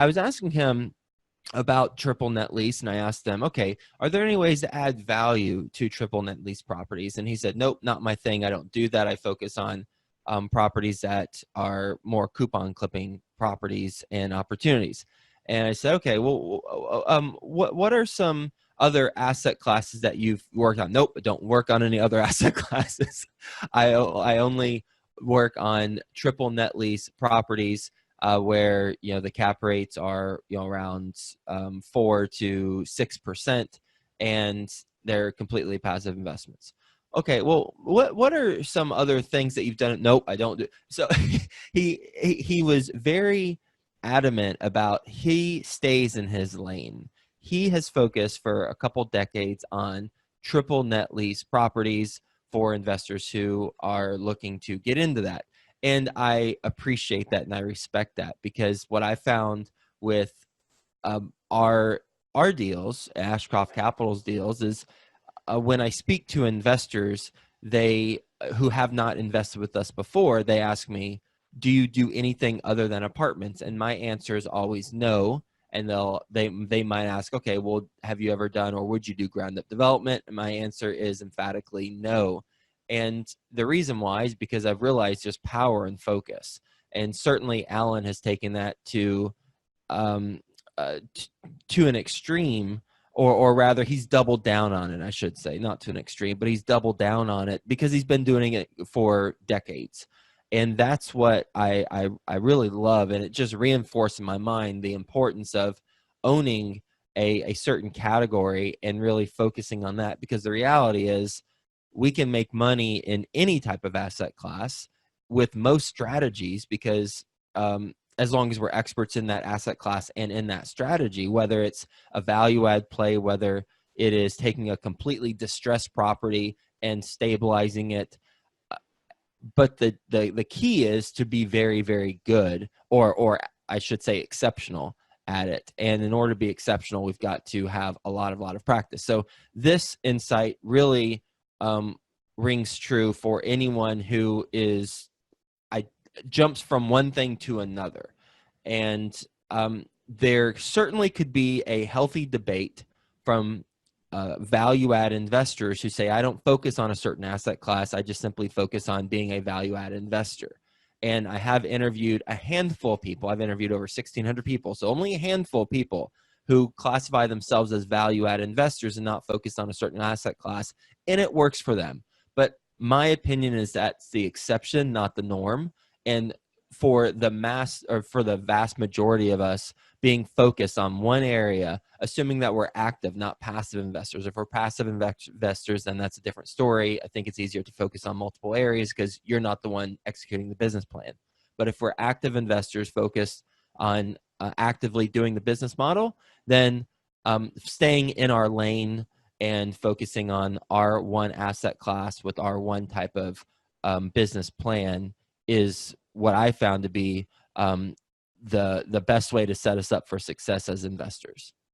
I was asking him about triple net lease, and I asked them, okay, are there any ways to add value to triple net lease properties? And he said, nope, not my thing. I don't do that. I focus on properties that are more coupon clipping properties and opportunities. And I said, okay, well, what are some other asset classes that you've worked on? Nope, I don't work on any other asset classes. I only work on triple net lease properties where the cap rates are around 4 to 6%, and they're completely passive investments. Okay, well, what are some other things that you've done? Nope, I don't do. So he was very adamant about he stays in his lane. He has focused for a couple decades on triple net lease properties for investors who are looking to get into that. And I appreciate that and I respect that, because what I found with our deals, Ashcroft Capital's deals, is when I speak to investors, they who have not invested with us before, they ask me, do you do anything other than apartments? And my answer is always no. And they might ask, okay, well, have you ever done or would you do ground up development? And my answer is emphatically no. And the reason why is because I've realized just power and focus. And certainly Alan has taken that to an extreme, or rather he's doubled down on it, I should say, not to an extreme, but he's doubled down on it because he's been doing it for decades. And that's what I really love. And it just reinforced in my mind the importance of owning a certain category and really focusing on that, because the reality is we can make money in any type of asset class with most strategies, because as long as we're experts in that asset class and in that strategy, whether it's a value add play, whether it is taking a completely distressed property and stabilizing it. But the key is to be very, very good, or I should say exceptional at it. And in order to be exceptional, we've got to have a lot of practice. So this insight really rings true for anyone who jumps from one thing to another. And there certainly could be a healthy debate from value add investors who say, I don't focus on a certain asset class. I just simply focus on being a value add investor. And I have interviewed a handful of people. I've interviewed over 1,600 people. So only a handful of people who classify themselves as value add investors and not focused on a certain asset class. And it works for them. But my opinion is that's the exception, not the norm. And for the vast majority of us, being focused on one area, assuming that we're active, not passive investors. If we're passive investors, then that's a different story. I think it's easier to focus on multiple areas because you're not the one executing the business plan. But if we're active investors focused on actively doing the business model, then staying in our lane and focusing on our one asset class with our one type of business plan is what I found to be the best way to set us up for success as investors.